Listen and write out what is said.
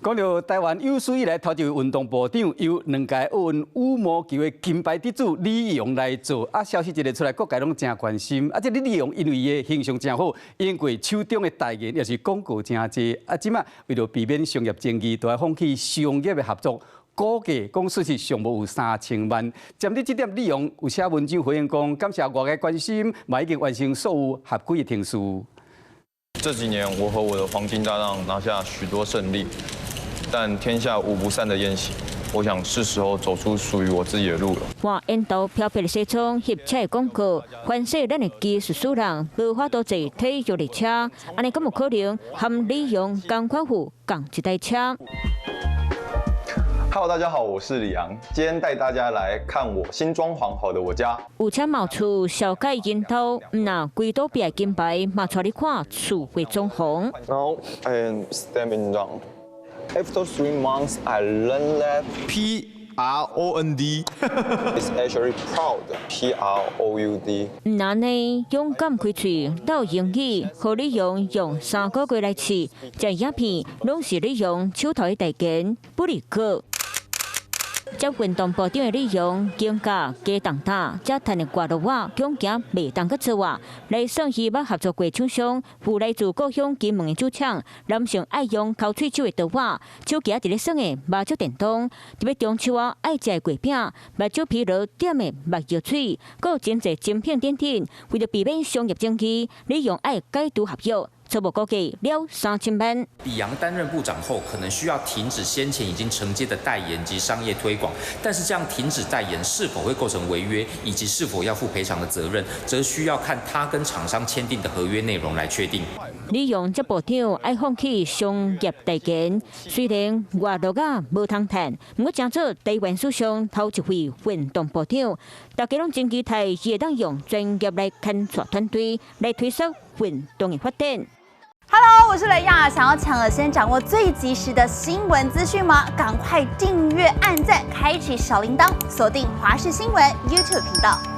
讲到台湾有史以来头一位运动部长，由2届奥运羽毛球的金牌得主李义勇来做。消息一个出来，各界拢真关心。这李义勇因为伊的形象真好，赢过手中的代言也是广告真济。即马为了避免商业争议，都要放弃商业的合作。估计讲损失上无有3000万。针对这点，李勇有写文章回应讲，感谢外界关心，嘛已经完成所有合规的程序。这几年，我和我的黄金搭档拿下许多胜利。 但天下无不散的宴席，我想是时候走出属于我自己的路了。换印度飘飘的西装、翕车的广告，反正咱的技术素人无法度坐体育列车，安尼敢有可能和李勇同款户共一台车？Hello， 大家好，我是李昂，今天带大家来看我新装潢好的我家。有车冒出小改樱桃，那规都别金牌，嘛带你看厝会装潢。Now I am standing down. After 3 months, I learned that PROND is actually proud. PROUD. 那呢，勇敢开嘴，到英语，和你用3个月来试，这影片拢是你用手头的代言，不离可。 接运动部长的李勇，肩胛加重大，才趁的挂落瓦，恐惊袂当去做啊！来算伊捌合作过厂商，有来自故乡金门的酒厂，男性爱用烤脆酒的刀瓦，手夹伫咧耍的麻酒电动，特别中秋啊爱食的月饼，麻酒皮落点的目药水，佮真侪精品点点，为了避免商业争议，李勇爱改读合约。 初步估计了3000万。李阳担任部长后，可能需要停止先前已经承接的代言及商业推广，但是这样停止代言是否会构成违约，以及是否要负赔偿的责任，则需要看他跟厂商签订的合约内容来确定。李勇这部长爱放弃商业代言，虽然外落啊无通谈，不过将做台湾史上头一位运动部长，大家拢真期待伊会当用专业来牵扯团队来推速运动的发展。 Hello， 我是雷亚。想要抢先掌握最及时的新闻资讯吗？赶快订阅、按赞、开启小铃铛，锁定华视新闻 YouTube 频道。